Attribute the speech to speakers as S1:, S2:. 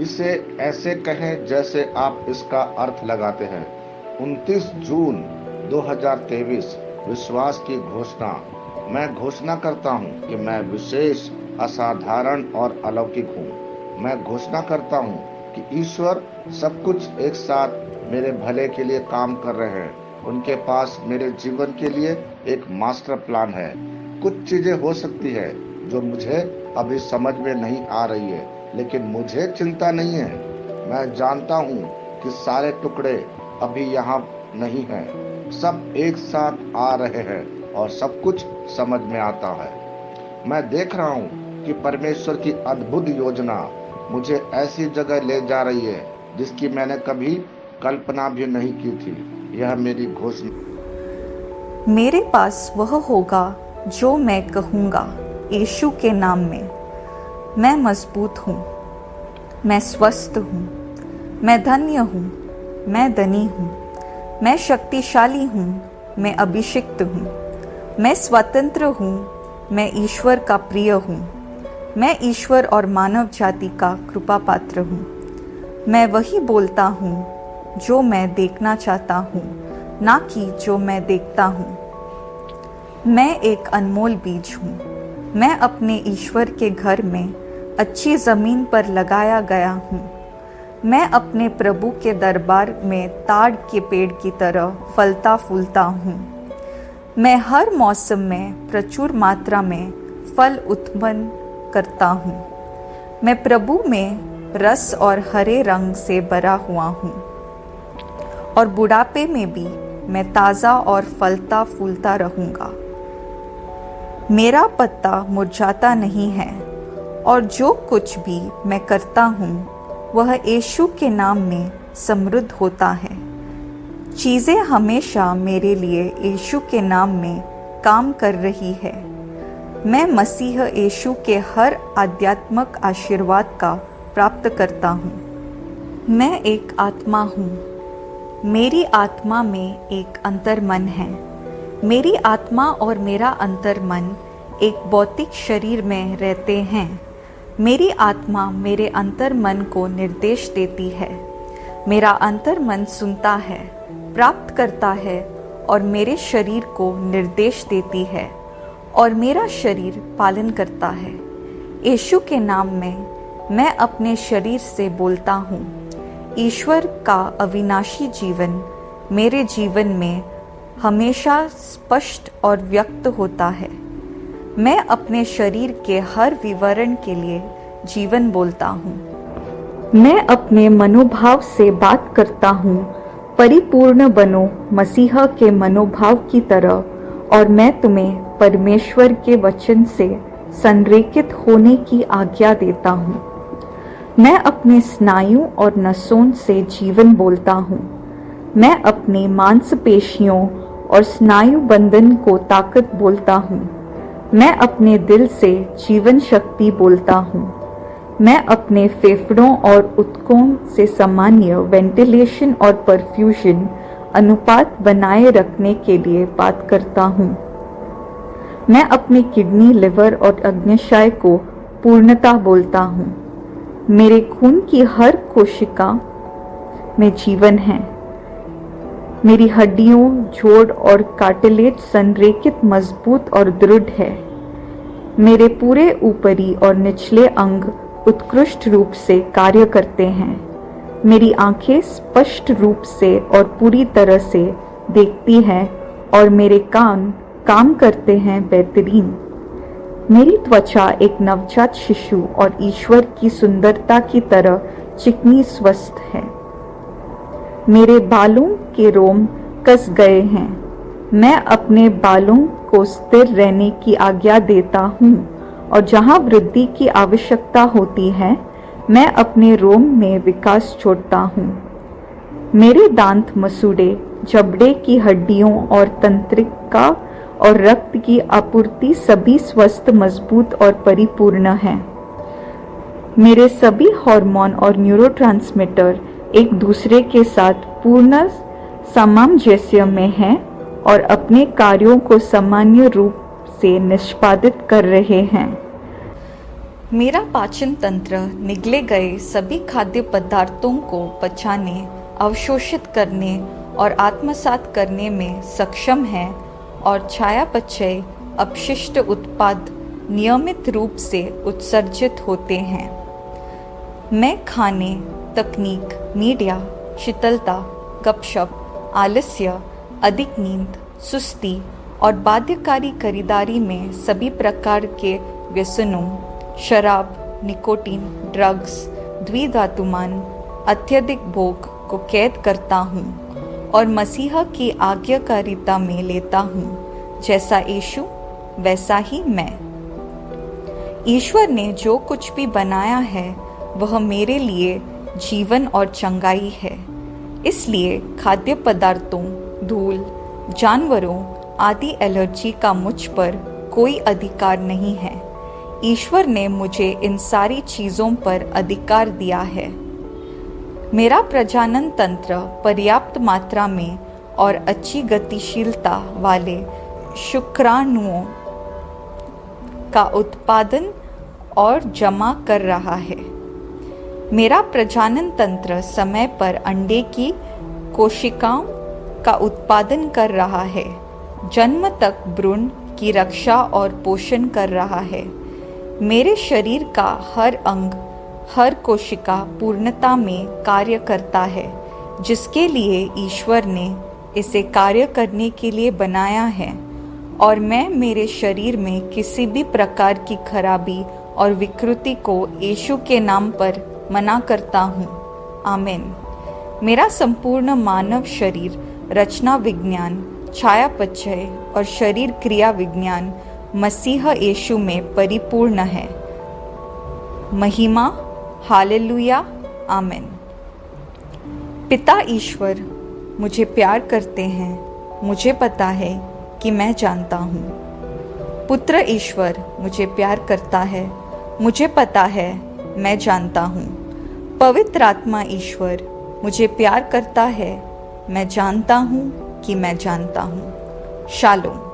S1: इसे ऐसे कहें जैसे आप इसका अर्थ लगाते हैं। 29 जून 2023, विश्वास की घोषणा। मैं घोषणा करता हूं कि मैं विशेष, असाधारण और अलौकिक हूं। मैं घोषणा करता हूं कि ईश्वर सब कुछ एक साथ मेरे भले के लिए काम कर रहे हैं। उनके पास मेरे जीवन के लिए एक मास्टर प्लान है। कुछ चीजें हो सकती है जो मुझे अभी समझ में नहीं आ रही है, लेकिन मुझे चिंता नहीं है। मैं जानता हूं कि सारे टुकड़े अभी यहाँ नहीं हैं। सब एक साथ आ रहे हैं और सब कुछ समझ में आता है। मैं देख रहा हूं कि परमेश्वर की अद्भुत योजना मुझे ऐसी जगह ले जा रही है जिसकी मैंने कभी कल्पना भी नहीं की थी। यह मेरी घोषणा।
S2: मेरे पास वह होगा जो मैं कहूँगा यीशु के नाम में। मैं मजबूत हूँ, मैं स्वस्थ हूँ, मैं धन्य हूँ, मैं धनी हूँ, मैं शक्तिशाली हूँ, मैं अभिषिक्त हूँ, मैं स्वतंत्र हूँ, मैं ईश्वर का प्रिय हूँ, मैं ईश्वर और मानव जाति का कृपा पात्र हूँ। मैं वही बोलता हूँ जो मैं देखना चाहता हूँ, ना कि जो मैं देखता हूँ। मैं एक अनमोल बीज हूँ। मैं अपने ईश्वर के घर में अच्छी ज़मीन पर लगाया गया हूँ। मैं अपने प्रभु के दरबार में ताड़ के पेड़ की तरह फलता फूलता हूँ। मैं हर मौसम में प्रचुर मात्रा में फल उत्पन्न करता हूँ। मैं प्रभु में रस और हरे रंग से भरा हुआ हूँ और बुढ़ापे में भी मैं ताज़ा और फलता फूलता रहूँगा। मेरा पत्ता मुरझाता नहीं है और जो कुछ भी मैं करता हूँ वह यीशु के नाम में समृद्ध होता है। चीज़ें हमेशा मेरे लिए यीशु के नाम में काम कर रही है। मैं मसीह यीशु के हर आध्यात्मिक आशीर्वाद का प्राप्त करता हूँ। मैं एक आत्मा हूँ। मेरी आत्मा में एक अंतर्मन है। मेरी आत्मा और मेरा अंतर्मन एक भौतिक शरीर में रहते हैं। मेरी आत्मा मेरे अंतर्मन को निर्देश देती है। मेरा अंतर्मन सुनता है, प्राप्त करता है और मेरे शरीर को निर्देश देती है और मेरा शरीर पालन करता है। यीशु के नाम में मैं अपने शरीर से बोलता हूँ। ईश्वर का अविनाशी जीवन मेरे जीवन में हमेशा स्पष्ट और व्यक्त होता है। मैं अपने शरीर के हर विवरण के लिए जीवन बोलता हूँ। मैं अपने मनोभाव से बात करता हूँ, परिपूर्ण बनो मसीह के मनोभाव की तरह, और मैं तुम्हें परमेश्वर के वचन से संरेखित होने की आज्ञा देता हूँ। मैं अपने स्नायु और नसों से जीवन बोलता हूँ। मैं अपने मांसपेशियों और स्नायु बंधन को ताकत बोलता हूँ। मैं अपने दिल से जीवन शक्ति बोलता हूँ। मैं अपने फेफड़ों और ऊतकों से सामान्य वेंटिलेशन और परफ्यूजन अनुपात बनाए रखने के लिए बात करता हूँ। मैं अपने किडनी, लिवर और अग्न्याशय को पूर्णता बोलता हूँ। मेरे खून की हर कोशिका में जीवन है। मेरी हड्डियों, जोड़ और कार्टिलेज संरेखित, मजबूत और दृढ़ है। मेरे पूरे ऊपरी और निचले अंग उत्कृष्ट रूप से कार्य करते हैं। मेरी आंखें स्पष्ट रूप से और पूरी तरह से देखती हैं और मेरे कान काम करते हैं बेहतरीन। मेरी त्वचा एक नवजात शिशु और ईश्वर की सुंदरता की तरह चिकनी स्वस्थ है। मेरे बालों के रोम कस गए हैं। मैं अपने बालों को स्थिर रहने की आज्ञा देता हूँ और जहाँ वृद्धि की आवश्यकता होती है मैं अपने रोम में विकास छोड़ता हूँ। मेरे दांत, मसूड़े, जबड़े की हड्डियों और तंत्रिका और रक्त की आपूर्ति सभी स्वस्थ, मजबूत और परिपूर्ण हैं। मेरे सभी हार्मोन और न्यूरोट्रांसमीटर एक दूसरे के साथ पूर्ण सामंजस्य में हैं और अपने कार्यों को सामान्य रूप से निष्पादित कर रहे हैं। मेरा पाचन तंत्र निगले गए सभी खाद्य पदार्थों को पचाने, अवशोषित करने और आत्मसात करने में सक्षम है और चयापचय अपशिष्ट उत्पाद नियमित रूप से उत्सर्जित होते हैं। मैं खाने, तकनीक, मीडिया, शीतलता, गपशप, आलस्य, अधिक नींद, सुस्ती और बाध्यकारी खरीदारी में सभी प्रकार के व्यसनों, शराब, निकोटीन, ड्रग्स, द्विधातुमान, अत्यधिक भोग को कैद करता हूँ और मसीहा की आज्ञाकारिता में लेता हूँ। जैसा यीशु वैसा ही मैं। ईश्वर ने जो कुछ भी बनाया है वह मेरे लिए जीवन और चंगाई है। इसलिए खाद्य पदार्थों, धूल, जानवरों आदि एलर्जी का मुझ पर कोई अधिकार नहीं है। ईश्वर ने मुझे इन सारी चीज़ों पर अधिकार दिया है। मेरा प्रजनन तंत्र पर्याप्त मात्रा में और अच्छी गतिशीलता वाले शुक्राणुओं का उत्पादन और जमा कर रहा है। मेरा प्रजनन तंत्र समय पर अंडे की कोशिकाओं का उत्पादन कर रहा है, जन्म तक भ्रूण की रक्षा और पोषण कर रहा है। मेरे शरीर का हर अंग, हर कोशिका पूर्णता में कार्य करता है, जिसके लिए ईश्वर ने इसे कार्य करने के लिए बनाया है, और मैं मेरे शरीर में किसी भी प्रकार की खराबी और विकृति को यीशु के नाम पर मना करता हूँ। आमीन। मेरा संपूर्ण मानव शरीर रचना विज्ञान, चयापचय और शरीर क्रिया विज्ञान मसीह यीशु में परिपूर्ण है। महिमा, हालेलुया, आमीन। पिता ईश्वर मुझे प्यार करते हैं, मुझे पता है कि मैं जानता हूँ। पुत्र ईश्वर मुझे प्यार करता है, मुझे पता है, मैं जानता हूँ। पवित्र आत्मा ईश्वर मुझे प्यार करता है, मैं जानता हूँ कि मैं जानता हूँ। शालोम।